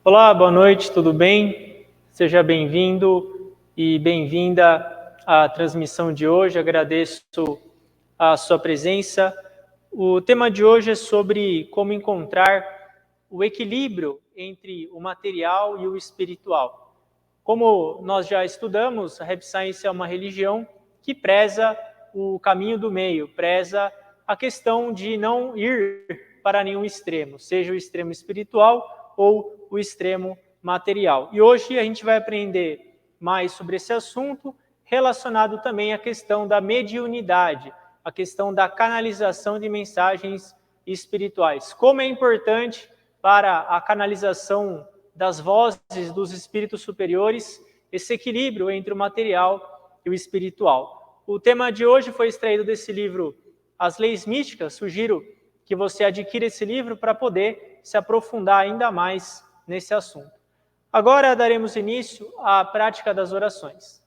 Olá, boa noite, tudo bem? Seja bem-vindo e bem-vinda à transmissão de hoje. Agradeço a sua presença. O tema de hoje é sobre como encontrar o equilíbrio entre o material e o espiritual. Como nós já estudamos, a Rap Science é uma religião que preza o caminho do meio, preza a questão de não ir para nenhum extremo, seja o extremo espiritual ou o extremo material. E hoje a gente vai aprender mais sobre esse assunto, relacionado também à questão da mediunidade, a questão da canalização de mensagens espirituais. Como é importante para a canalização das vozes dos espíritos superiores esse equilíbrio entre o material e o espiritual. O tema de hoje foi extraído desse livro As Leis Místicas. Sugiro que você adquira esse livro para poder se aprofundar ainda mais nesse assunto. Agora daremos início à prática das orações.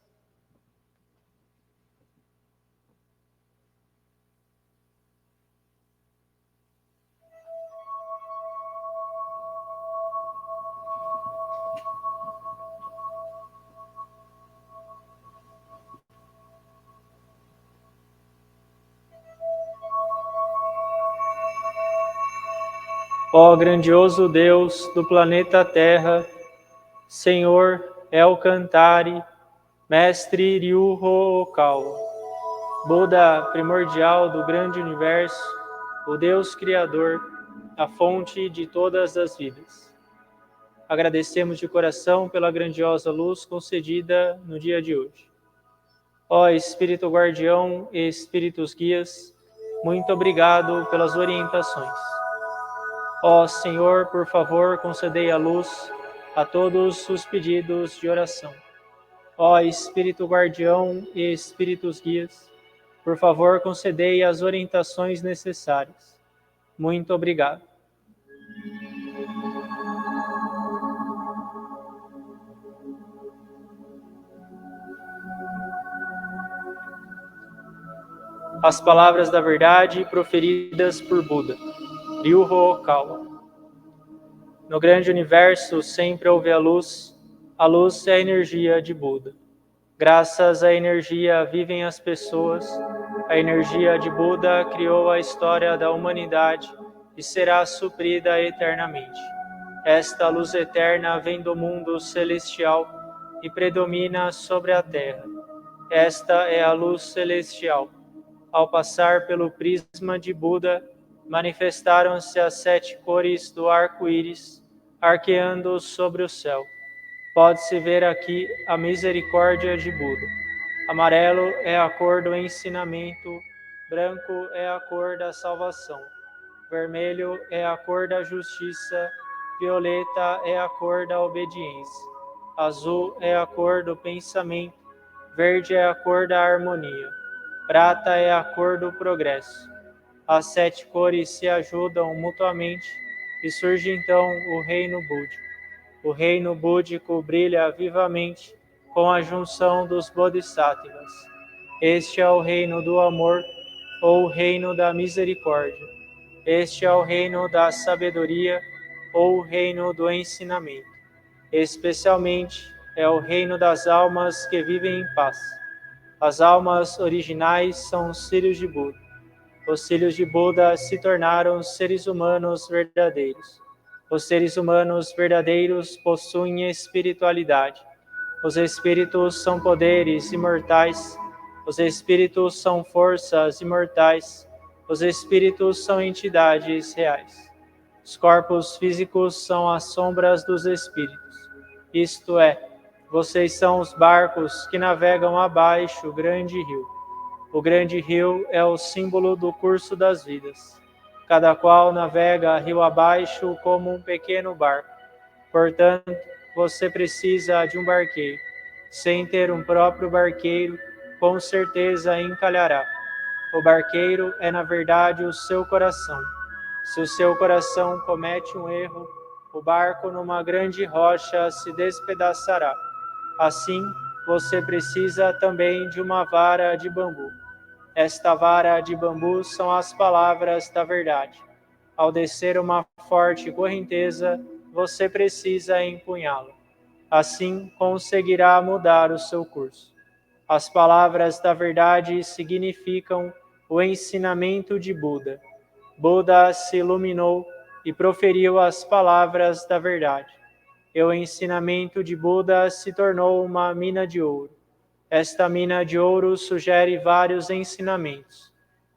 Ó grandioso Deus do planeta Terra, Senhor Elcantari, Mestre Ryuho Okawa, Buda primordial do grande universo, o Deus Criador, a fonte de todas as vidas. Agradecemos de coração pela grandiosa luz concedida no dia de hoje. Ó Espírito Guardião e Espíritos Guias, muito obrigado pelas orientações. Ó Senhor, por favor, concedei a luz a todos os pedidos de oração. Ó Espírito Guardião e Espíritos Guias, por favor, concedei as orientações necessárias. Muito obrigado. As palavras da verdade proferidas por Buda, Ryuho Okawa. No grande universo sempre houve a luz é a energia de Buda. Graças à energia vivem as pessoas, a energia de Buda criou a história da humanidade e será suprida eternamente. Esta luz eterna vem do mundo celestial e predomina sobre a terra. Esta é a luz celestial. Ao passar pelo prisma de Buda, manifestaram-se as 7 cores do arco-íris, arqueando sobre o céu. Pode-se ver aqui a misericórdia de Buda. Amarelo é a cor do ensinamento, branco é a cor da salvação, vermelho é a cor da justiça, violeta é a cor da obediência, azul é a cor do pensamento, verde é a cor da harmonia, prata é a cor do progresso. As 7 cores se ajudam mutuamente e surge então o reino búdico. O reino búdico brilha vivamente com a junção dos bodhisattvas. Este é o reino do amor, ou o reino da misericórdia. Este é o reino da sabedoria, ou o reino do ensinamento. Especialmente é o reino das almas que vivem em paz. As almas originais são os filhos de Buda. Os filhos de Buda se tornaram seres humanos verdadeiros. Os seres humanos verdadeiros possuem espiritualidade. Os espíritos são poderes imortais. Os espíritos são forças imortais. Os espíritos são entidades reais. Os corpos físicos são as sombras dos espíritos. Isto é, vocês são os barcos que navegam abaixo o grande rio. O grande rio é o símbolo do curso das vidas. Cada qual navega rio abaixo como um pequeno barco. Portanto, você precisa de um barqueiro. Sem ter um próprio barqueiro, com certeza encalhará. O barqueiro é, na verdade, o seu coração. Se o seu coração comete um erro, o barco numa grande rocha se despedaçará. Assim, você precisa também de uma vara de bambu. Esta vara de bambu são as palavras da verdade. Ao descer uma forte correnteza, você precisa empunhá-lo. Assim conseguirá mudar o seu curso. As palavras da verdade significam o ensinamento de Buda. Buda se iluminou e proferiu as palavras da verdade. E o ensinamento de Buda se tornou uma mina de ouro. Esta mina de ouro sugere vários ensinamentos.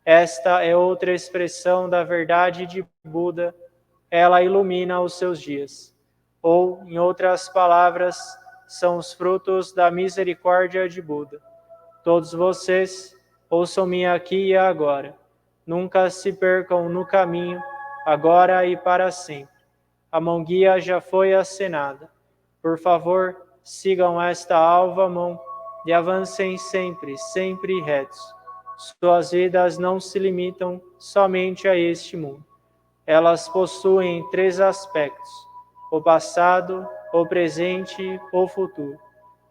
Esta é outra expressão da verdade de Buda. Ela ilumina os seus dias. Ou, em outras palavras, são os frutos da misericórdia de Buda. Todos vocês, ouçam-me aqui e agora. Nunca se percam no caminho, agora e para sempre. A mão guia já foi acenada. Por favor, sigam esta alva mão e avancem sempre, sempre retos. Suas vidas não se limitam somente a este mundo. Elas possuem 3 aspectos: o passado, o presente, o futuro.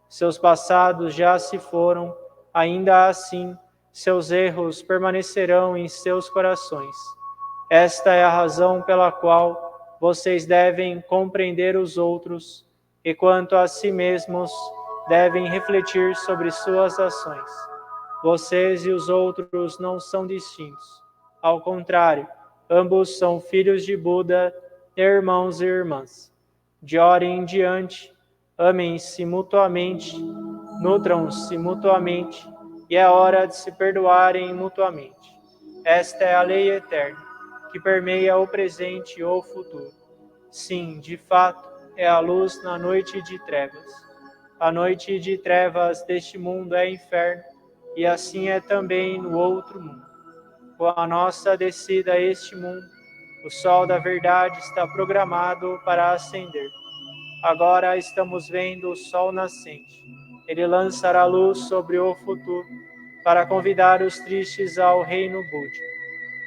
Seus passados já se foram, ainda assim, seus erros permanecerão em seus corações. Esta é a razão pela qual vocês devem compreender os outros e, quanto a si mesmos, devem refletir sobre suas ações. Vocês e os outros não são distintos. Ao contrário, ambos são filhos de Buda, irmãos e irmãs. De hora em diante, amem-se mutuamente, nutram-se mutuamente, e é hora de se perdoarem mutuamente. Esta é a lei eterna, que permeia o presente e o futuro. Sim, de fato, é a luz na noite de trevas. A noite de trevas deste mundo é inferno, e assim é também no outro mundo. Com a nossa descida a este mundo, o sol da verdade está programado para ascender. Agora estamos vendo o sol nascente. Ele lançará luz sobre o futuro para convidar os tristes ao reino búdico.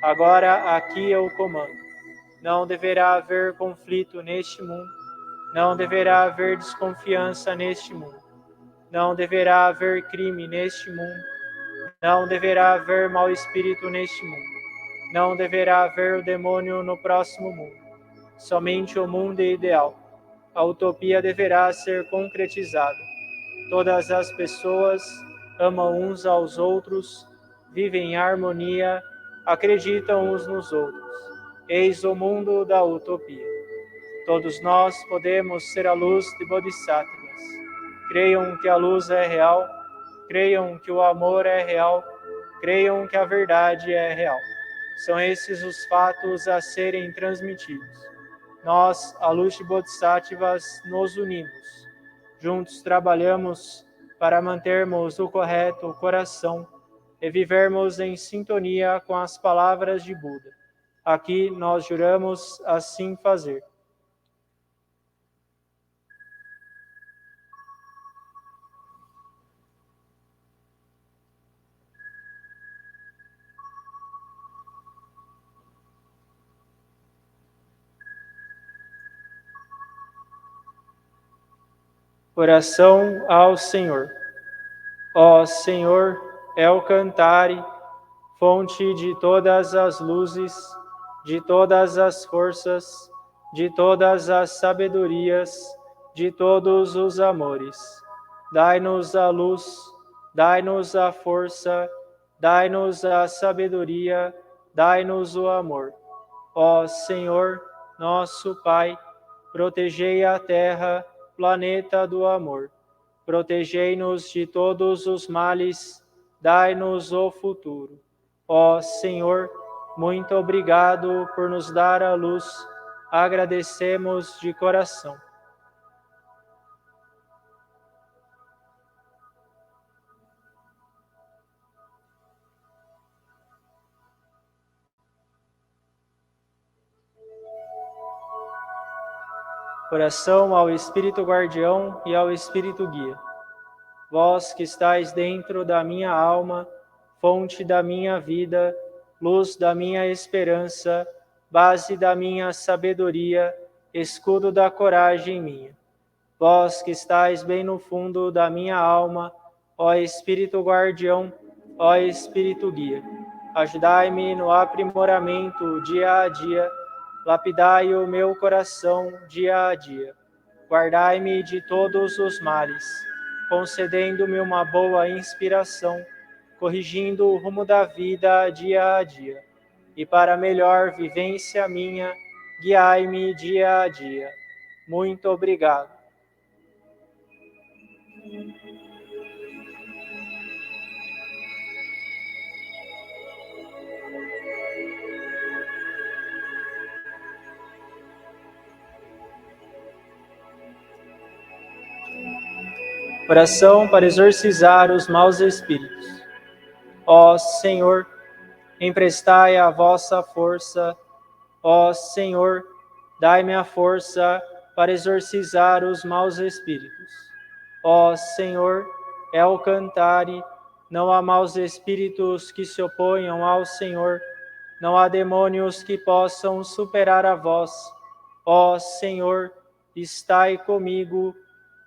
Agora aqui é o comando. Não deverá haver conflito neste mundo. Não deverá haver desconfiança neste mundo. Não deverá haver crime neste mundo. Não deverá haver mau espírito neste mundo. Não deverá haver o demônio no próximo mundo. Somente o mundo ideal. A utopia deverá ser concretizada. Todas as pessoas amam uns aos outros, vivem em harmonia, acreditam uns nos outros. Eis o mundo da utopia. Todos nós podemos ser a luz de Bodhisattvas. Creiam que a luz é real, creiam que o amor é real, creiam que a verdade é real. São esses os fatos a serem transmitidos. Nós, a luz de Bodhisattvas, nos unimos. Juntos trabalhamos para mantermos o correto coração e vivermos em sintonia com as palavras de Buda. Aqui nós juramos assim fazer. Oração ao Senhor. Ó Senhor, El Cantare, fonte de todas as luzes, de todas as forças, de todas as sabedorias, de todos os amores. Dai-nos a luz, dai-nos a força, dai-nos a sabedoria, dai-nos o amor. Ó Senhor, nosso Pai, protegei a terra, planeta do amor. Protegei-nos de todos os males, dai-nos o futuro. Ó Senhor, muito obrigado por nos dar a luz, agradecemos de coração. Oração ao Espírito Guardião e ao Espírito Guia. Vós que estáis dentro da minha alma, fonte da minha vida, luz da minha esperança, base da minha sabedoria, escudo da coragem minha. Vós que estáis bem no fundo da minha alma, ó Espírito Guardião, ó Espírito Guia, ajudai-me no aprimoramento dia a dia, lapidai o meu coração dia a dia. Guardai-me de todos os males, concedendo-me uma boa inspiração, corrigindo o rumo da vida dia a dia. E para melhor vivência minha, guiai-me dia a dia. Muito obrigado. Oração para exorcizar os maus espíritos. Ó Senhor, emprestai a vossa força. Ó Senhor, dai-me a força para exorcizar os maus espíritos. Ó Senhor, El Cantare, não há maus espíritos que se oponham ao Senhor, não há demônios que possam superar a vós. Ó Senhor, estai comigo.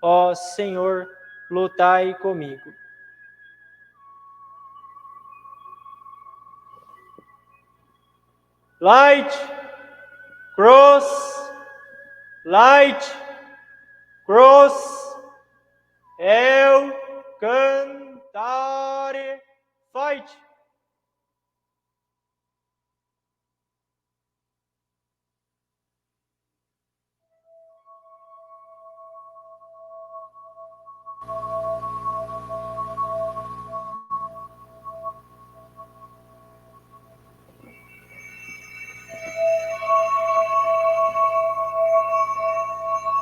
Ó Senhor, lutai comigo. Light, cross, light, cross, El Cantare, fight.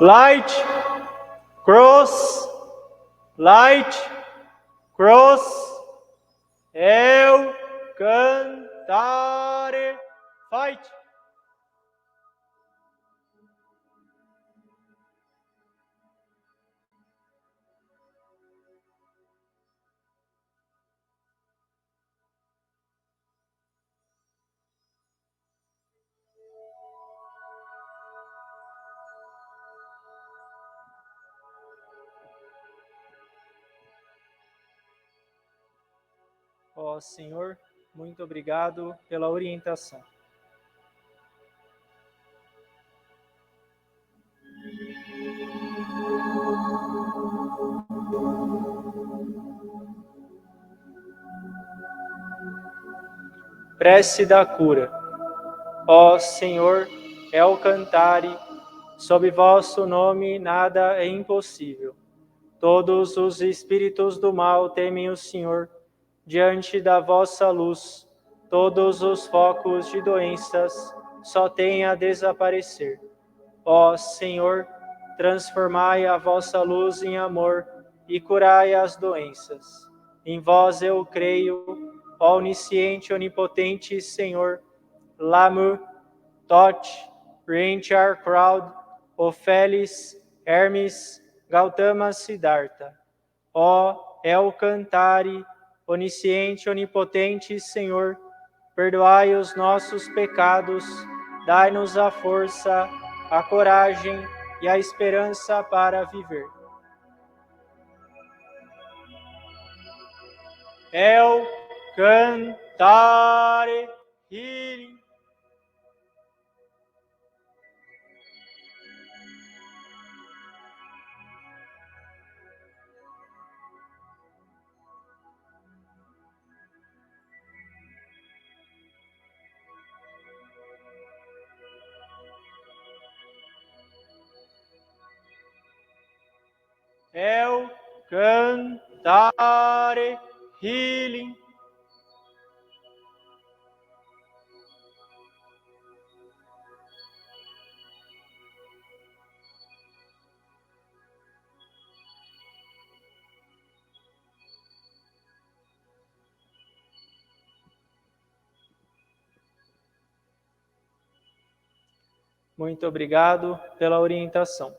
Light, cross, light, cross, El Cantare, fight. Ó Senhor, muito obrigado pela orientação. Prece da cura. Ó Senhor, El Cantare, sob vosso nome nada é impossível. Todos os espíritos do mal temem o Senhor. Diante da vossa luz, todos os focos de doenças só têm a desaparecer. Ó Senhor, transformai a vossa luz em amor e curai as doenças. Em vós eu creio, ó onisciente e onipotente Senhor, Lamu, Tot, Renchar Crowd, Ofelis, Hermes, Gautama Siddhartha. Ó El Cantare, onisciente e onipotente Senhor, perdoai os nossos pecados, dai-nos a força, a coragem e a esperança para viver. El Cantare, healing. El Cantare, healing. Muito obrigado pela orientação.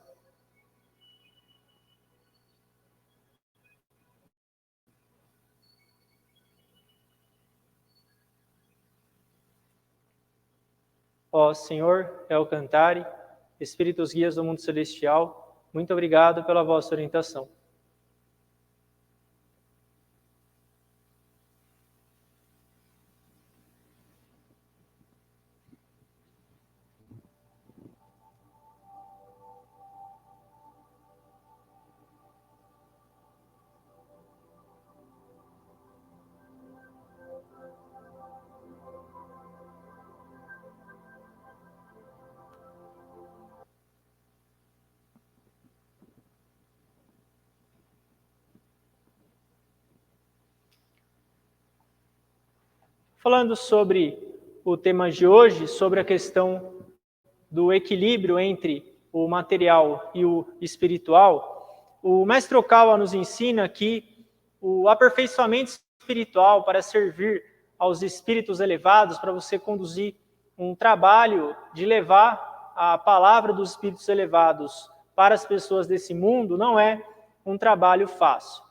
Ó Senhor, El Cantare, Espíritos guias do mundo celestial, muito obrigado pela vossa orientação. Falando sobre o tema de hoje, sobre a questão do equilíbrio entre o material e o espiritual, o Mestre Okawa nos ensina que o aperfeiçoamento espiritual para servir aos espíritos elevados, para você conduzir um trabalho de levar a palavra dos espíritos elevados para as pessoas desse mundo, não é um trabalho fácil.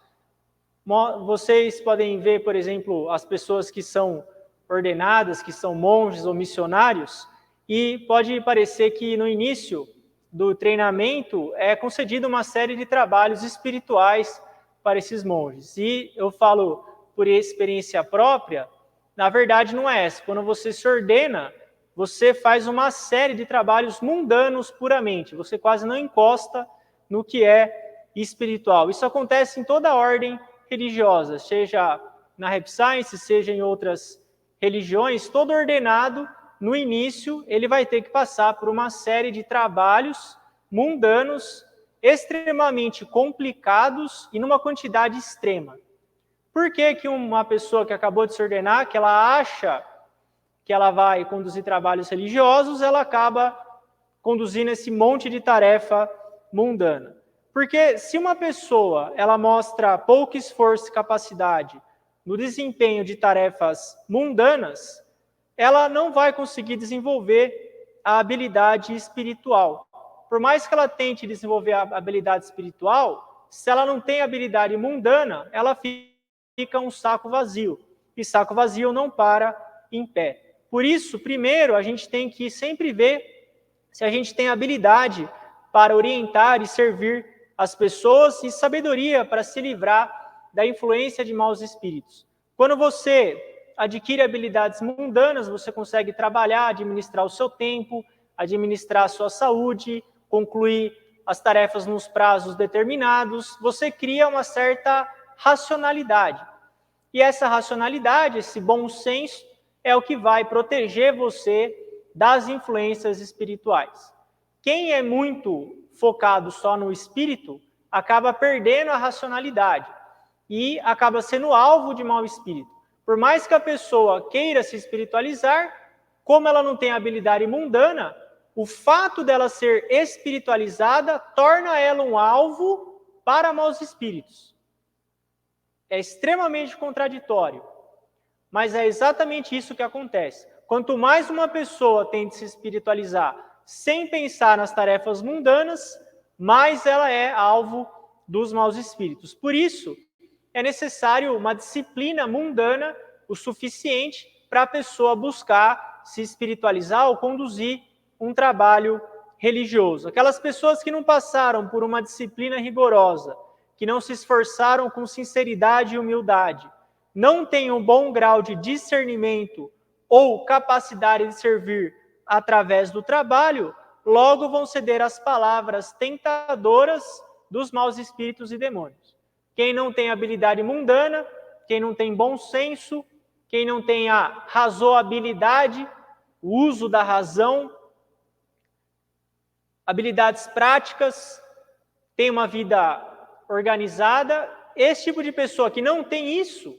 Vocês podem ver, por exemplo, as pessoas que são ordenadas, que são monges ou missionários, e pode parecer que no início do treinamento é concedido uma série de trabalhos espirituais para esses monges. E eu falo por experiência própria, na verdade não é essa. Quando você se ordena, você faz uma série de trabalhos mundanos puramente. Você quase não encosta no que é espiritual. Isso acontece em toda a ordem religiosa, seja na Rap Science, seja em outras religiões. Todo ordenado, no início, ele vai ter que passar por uma série de trabalhos mundanos, extremamente complicados e numa quantidade extrema. Por que que uma pessoa que acabou de se ordenar, que ela acha que ela vai conduzir trabalhos religiosos, ela acaba conduzindo esse monte de tarefa mundana? Porque se uma pessoa ela mostra pouco esforço e capacidade no desempenho de tarefas mundanas, ela não vai conseguir desenvolver a habilidade espiritual. Por mais que ela tente desenvolver a habilidade espiritual, se ela não tem habilidade mundana, ela fica um saco vazio. E saco vazio não para em pé. Por isso, primeiro, a gente tem que sempre ver se a gente tem habilidade para orientar e servir as pessoas e sabedoria para se livrar da influência de maus espíritos. Quando você adquire habilidades mundanas, você consegue trabalhar, administrar o seu tempo, administrar a sua saúde, concluir as tarefas nos prazos determinados, você cria uma certa racionalidade. E essa racionalidade, esse bom senso, é o que vai proteger você das influências espirituais. Quem é muito focado só no espírito, acaba perdendo a racionalidade e acaba sendo alvo de mau espírito. Por mais que a pessoa queira se espiritualizar, como ela não tem habilidade mundana, o fato dela ser espiritualizada torna ela um alvo para maus espíritos. É extremamente contraditório, mas é exatamente isso que acontece. Quanto mais uma pessoa tenta se espiritualizar sem pensar nas tarefas mundanas, mais ela é alvo dos maus espíritos. Por isso, é necessário uma disciplina mundana o suficiente para a pessoa buscar se espiritualizar ou conduzir um trabalho religioso. Aquelas pessoas que não passaram por uma disciplina rigorosa, que não se esforçaram com sinceridade e humildade, não têm um bom grau de discernimento ou capacidade de servir através do trabalho, logo vão ceder às palavras tentadoras dos maus espíritos e demônios. Quem não tem habilidade mundana, quem não tem bom senso, quem não tem a razoabilidade, o uso da razão, habilidades práticas, tem uma vida organizada, esse tipo de pessoa que não tem isso,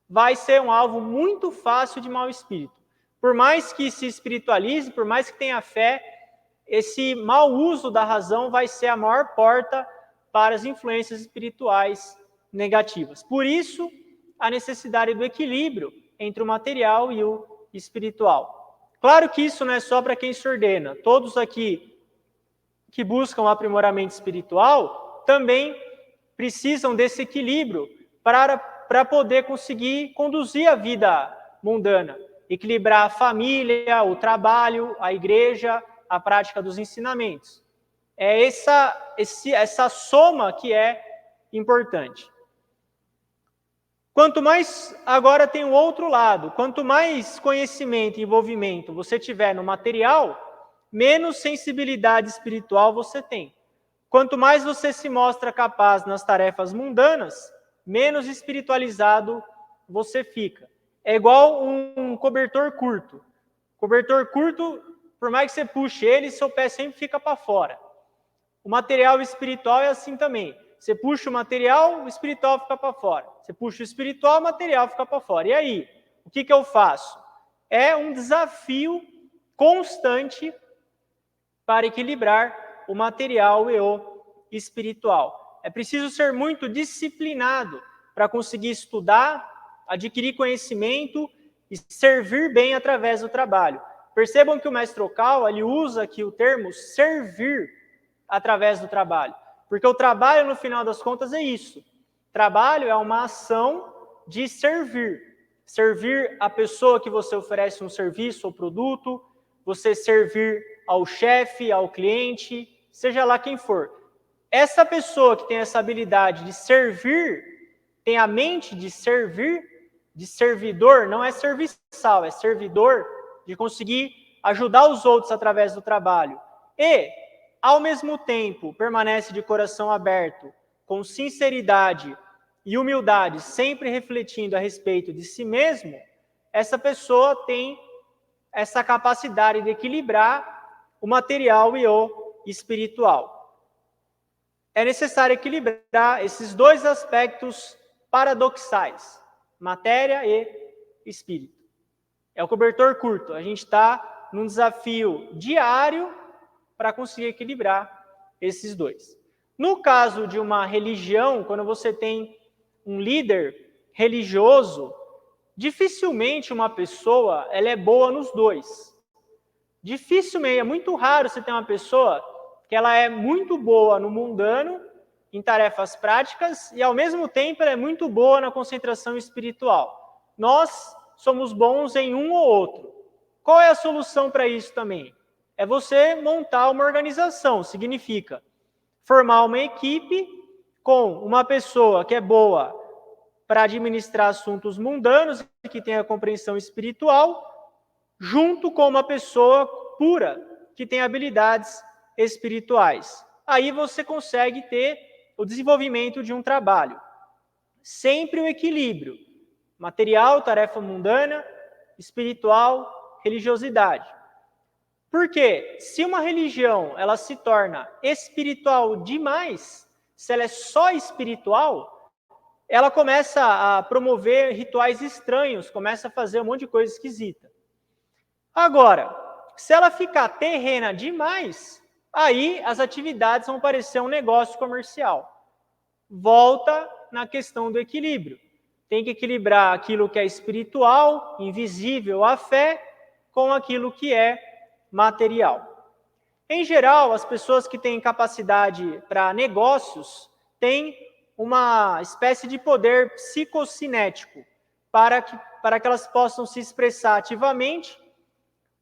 vai ser um alvo muito fácil de mau espírito. Por mais que se espiritualize, por mais que tenha fé, esse mau uso da razão vai ser a maior porta para as influências espirituais negativas. Por isso, a necessidade do equilíbrio entre o material e o espiritual. Claro que isso não é só para quem se ordena. Todos aqui que buscam aprimoramento espiritual também precisam desse equilíbrio para poder conseguir conduzir a vida mundana, equilibrar a família, o trabalho, a igreja, a prática dos ensinamentos. É essa soma que é importante. Quanto mais, agora tem o outro lado, quanto mais conhecimento e envolvimento você tiver no material, menos sensibilidade espiritual você tem. Quanto mais você se mostra capaz nas tarefas mundanas, menos espiritualizado você fica. É igual um cobertor curto. Cobertor curto, por mais que você puxe ele, seu pé sempre fica para fora. O material espiritual é assim também. Você puxa o material, o espiritual fica para fora. Você puxa o espiritual, o material fica para fora. E aí? O que eu faço? É um desafio constante para equilibrar o material e o espiritual. É preciso ser muito disciplinado para conseguir estudar, adquirir conhecimento e servir bem através do trabalho. Percebam que o mestre Ocal, ele usa aqui o termo servir através do trabalho, porque o trabalho, no final das contas, é isso. Trabalho é uma ação de servir. Servir a pessoa que você oferece um serviço ou produto, você servir ao chefe, ao cliente, seja lá quem for. Essa pessoa que tem essa habilidade de servir, tem a mente de servir, de servidor, não é serviçal, é servidor, de conseguir ajudar os outros através do trabalho. E, ao mesmo tempo, permanece de coração aberto, com sinceridade e humildade, sempre refletindo a respeito de si mesmo, essa pessoa tem essa capacidade de equilibrar o material e o espiritual. É necessário equilibrar esses dois aspectos paradoxais, matéria e espírito. É o cobertor curto. A gente está num desafio diário para conseguir equilibrar esses dois. No caso de uma religião, quando você tem um líder religioso, dificilmente uma pessoa ela é boa nos dois. Dificilmente, é muito raro você ter uma pessoa que ela é muito boa no mundano, em tarefas práticas, e ao mesmo tempo ela é muito boa na concentração espiritual. Nós somos bons em um ou outro. Qual é a solução para isso também? É você montar uma organização, significa formar uma equipe com uma pessoa que é boa para administrar assuntos mundanos e que tenha compreensão espiritual, junto com uma pessoa pura que tem habilidades espirituais. Aí você consegue ter o desenvolvimento de um trabalho. Sempre o equilíbrio. Material, tarefa mundana, espiritual, religiosidade. Porque se uma religião ela se torna espiritual demais, se ela é só espiritual, ela começa a promover rituais estranhos, começa a fazer um monte de coisa esquisita. Agora, se ela ficar terrena demais, aí as atividades vão parecer um negócio comercial. Volta na questão do equilíbrio. Tem que equilibrar aquilo que é espiritual, invisível à fé, com aquilo que é material. Em geral, as pessoas que têm capacidade para negócios têm uma espécie de poder psicocinético para que elas possam se expressar ativamente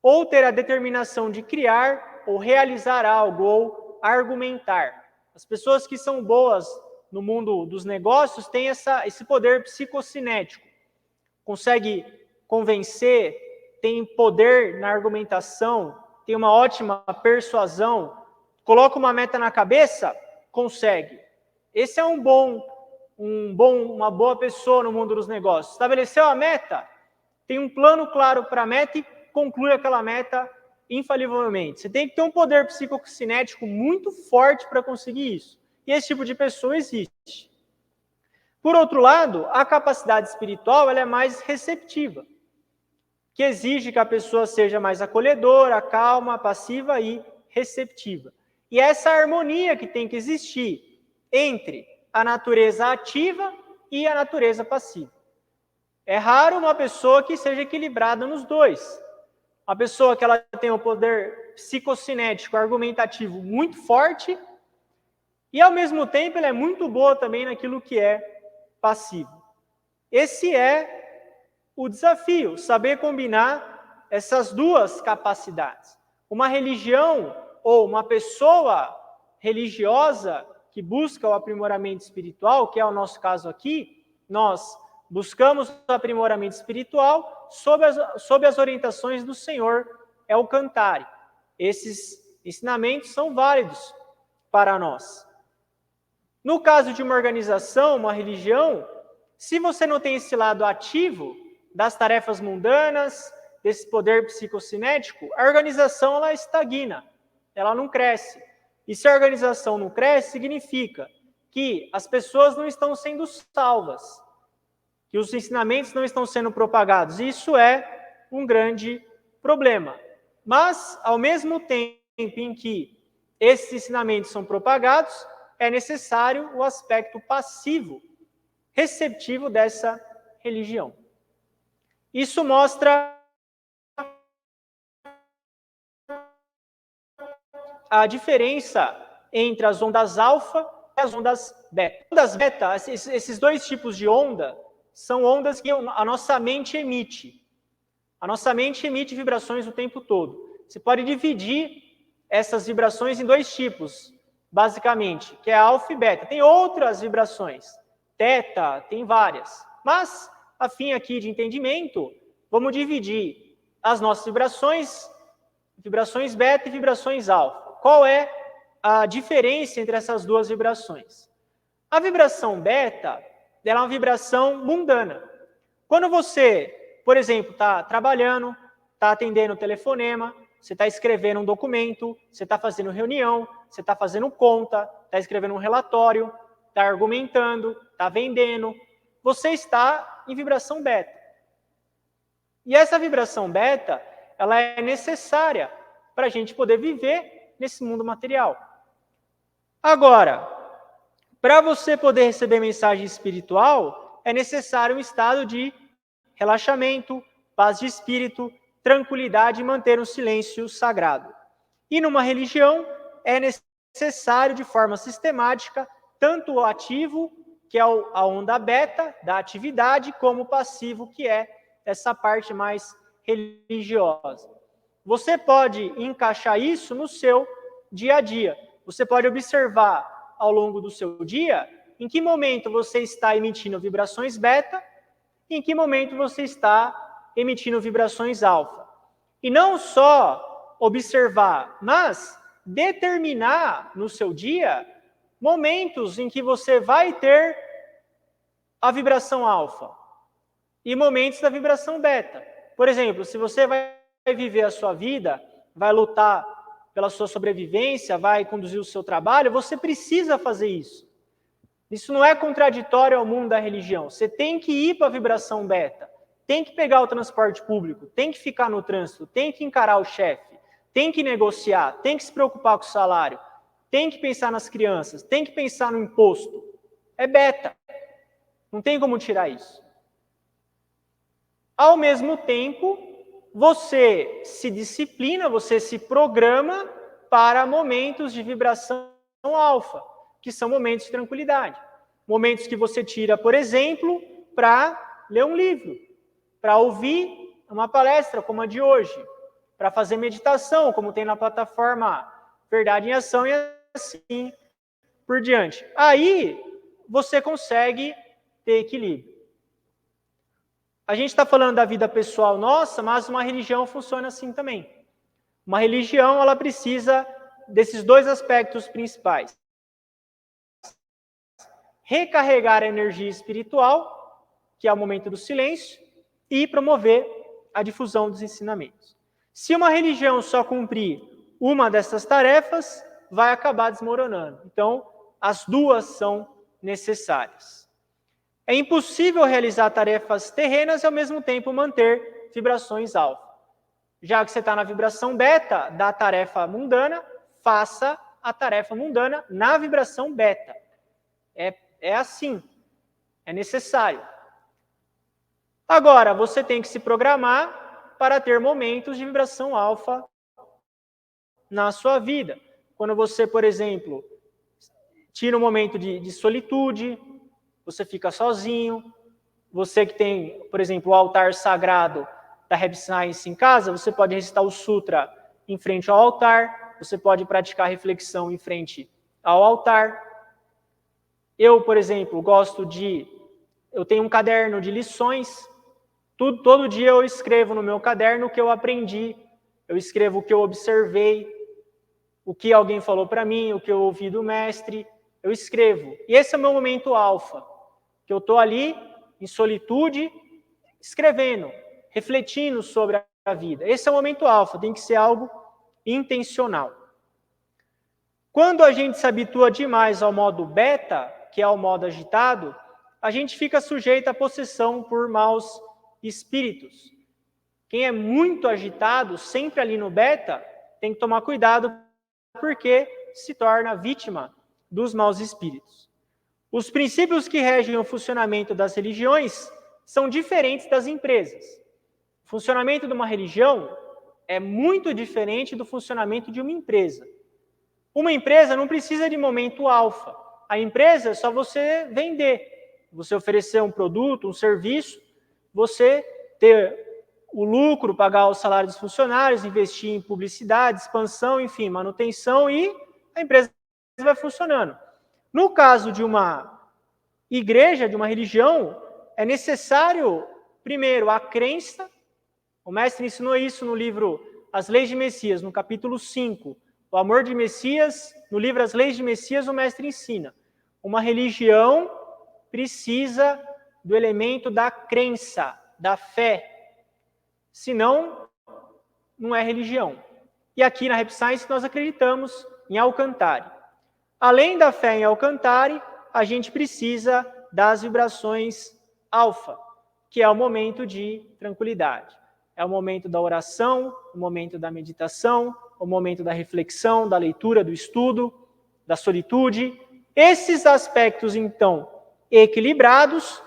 ou ter a determinação de criar ou realizar algo ou argumentar. As pessoas que são boas no mundo dos negócios têm esse poder psicocinético. Consegue convencer, tem poder na argumentação, tem uma ótima persuasão, coloca uma meta na cabeça, consegue. Esse é uma boa pessoa no mundo dos negócios. Estabeleceu a meta, tem um plano claro para a meta e conclui aquela meta infalivelmente. Você tem que ter um poder psicocinético muito forte para conseguir isso. E esse tipo de pessoa existe. Por outro lado, a capacidade espiritual ela é mais receptiva, que exige que a pessoa seja mais acolhedora, calma, passiva e receptiva. E essa harmonia que tem que existir entre a natureza ativa e a natureza passiva. É raro uma pessoa que seja equilibrada nos dois. Uma pessoa que ela tem um poder psicocinético, argumentativo muito forte, e ao mesmo tempo ela é muito boa também naquilo que é passivo. Esse é o desafio, saber combinar essas duas capacidades. Uma religião ou uma pessoa religiosa que busca o aprimoramento espiritual, que é o nosso caso aqui, nós buscamos o aprimoramento espiritual sob as orientações do Senhor Elcantari. Esses ensinamentos são válidos para nós. No caso de uma organização, uma religião, se você não tem esse lado ativo das tarefas mundanas, desse poder psicocinético, a organização ela estagna, ela não cresce. E se a organização não cresce, significa que as pessoas não estão sendo salvas. que os ensinamentos não estão sendo propagados. Isso é um grande problema. Mas, ao mesmo tempo em que esses ensinamentos são propagados, é necessário o aspecto passivo, receptivo dessa religião. Isso mostra a diferença entre as ondas alfa e as ondas beta. Ondas beta, esses dois tipos de onda, são ondas que a nossa mente emite. A nossa mente emite vibrações o tempo todo. Você pode dividir essas vibrações em dois tipos, basicamente, que é alfa e beta. Tem outras vibrações, teta, tem várias. Mas, a fim aqui de entendimento, vamos dividir as nossas vibrações beta e vibrações alfa. Qual é a diferença entre essas duas vibrações? A vibração beta, ela é uma vibração mundana. Quando você, por exemplo, está trabalhando, está atendendo o telefonema, você está escrevendo um documento, você está fazendo reunião, você está fazendo conta, está escrevendo um relatório, está argumentando, está vendendo, você está em vibração beta. E essa vibração beta, ela é necessária para a gente poder viver nesse mundo material. Agora, para você poder receber mensagem espiritual, é necessário um estado de relaxamento, paz de espírito, tranquilidade e manter um silêncio sagrado. E numa religião, é necessário, de forma sistemática, tanto o ativo, que é a onda beta da atividade, como o passivo, que é essa parte mais religiosa. Você pode encaixar isso no seu dia a dia. Você pode observar ao longo do seu dia em que momento você está emitindo vibrações beta e em que momento você está emitindo vibrações alfa. E não só observar, mas determinar no seu dia momentos em que você vai ter a vibração alfa e momentos da vibração beta. Por exemplo, se você vai viver a sua vida, vai lutar pela sua sobrevivência, vai conduzir o seu trabalho, você precisa fazer isso. Isso não é contraditório ao mundo da religião. Você tem que ir para a vibração beta, tem que pegar o transporte público, tem que ficar no trânsito, tem que encarar o chefe, tem que negociar, tem que se preocupar com o salário, tem que pensar nas crianças, tem que pensar no imposto. É beta. Não tem como tirar isso. Ao mesmo tempo, você se disciplina, você se programa para momentos de vibração alfa, que são momentos de tranquilidade. Momentos que você tira, por exemplo, para ler um livro, para ouvir uma palestra como a de hoje, para fazer meditação, como tem na plataforma Verdade em Ação e assim por diante. Aí você consegue ter equilíbrio. A gente está falando da vida pessoal nossa, mas uma religião funciona assim também. Uma religião, ela precisa desses dois aspectos principais. Recarregar a energia espiritual, que é o momento do silêncio, e promover a difusão dos ensinamentos. Se uma religião só cumprir uma dessas tarefas, vai acabar desmoronando. Então, as duas são necessárias. É impossível realizar tarefas terrenas e, ao mesmo tempo, manter vibrações alfa. Já que você está na vibração beta da tarefa mundana, faça a tarefa mundana na vibração beta. É assim, é necessário. Agora, você tem que se programar para ter momentos de vibração alfa na sua vida. Quando você, por exemplo, tira um momento de solitude, você fica sozinho, você que tem, por exemplo, o altar sagrado da Reb Science em casa, você pode recitar o Sutra em frente ao altar, você pode praticar reflexão em frente ao altar. Eu, por exemplo, eu tenho um caderno de lições, todo dia eu escrevo no meu caderno o que eu aprendi, eu escrevo o que eu observei, o que alguém falou para mim, o que eu ouvi do mestre, eu escrevo. E esse é o meu momento alfa, que eu estou ali em solitude, escrevendo, refletindo sobre a vida. Esse é o momento alfa, tem que ser algo intencional. Quando a gente se habitua demais ao modo beta, que é o modo agitado, a gente fica sujeito à possessão por maus espíritos. Quem é muito agitado, sempre ali no beta, tem que tomar cuidado porque se torna vítima dos maus espíritos. Os princípios que regem o funcionamento das religiões são diferentes das empresas. O funcionamento de uma religião é muito diferente do funcionamento de uma empresa. Uma empresa não precisa de momento alfa. A empresa é só você vender. Você oferecer um produto, um serviço, você ter o lucro, pagar o salário dos funcionários, investir em publicidade, expansão, enfim, manutenção, e a empresa vai funcionando. No caso de uma igreja, de uma religião, é necessário, primeiro, a crença. O mestre ensinou isso no livro As Leis de Messias, no capítulo 5. O amor de Messias, no livro As Leis de Messias, o mestre ensina. Uma religião precisa do elemento da crença, da fé. Senão, não é religião. E aqui na Rap Science nós acreditamos em Alcantari. Além da fé em Alcantari, a gente precisa das vibrações alfa, que é o momento de tranquilidade. É o momento da oração, o momento da meditação, o momento da reflexão, da leitura, do estudo, da solitude. Esses aspectos, então, equilibrados,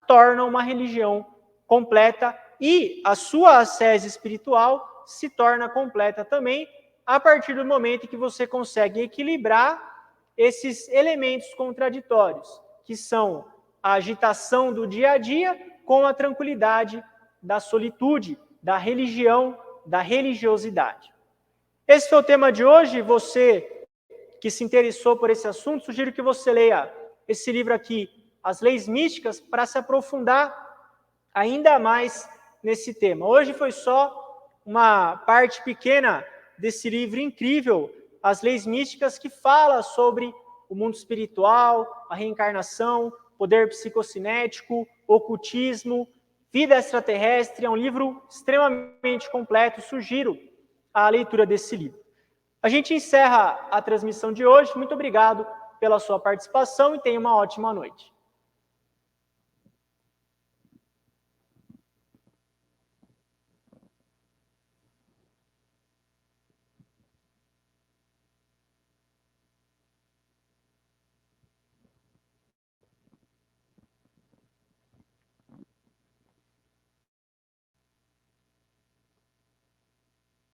tornam uma religião completa e a sua ascese espiritual se torna completa também a partir do momento que você consegue equilibrar esses elementos contraditórios, que são a agitação do dia a dia com a tranquilidade da solitude, da religião, da religiosidade. Esse foi o tema de hoje. Você que se interessou por esse assunto, sugiro que você leia esse livro aqui, As Leis Místicas, para se aprofundar ainda mais nesse tema. Hoje foi só uma parte pequena desse livro incrível, As Leis Místicas, que fala sobre o mundo espiritual, a reencarnação, poder psicocinético, ocultismo, vida extraterrestre. É um livro extremamente completo, sugiro a leitura desse livro. A gente encerra a transmissão de hoje. Muito obrigado pela sua participação e tenha uma ótima noite.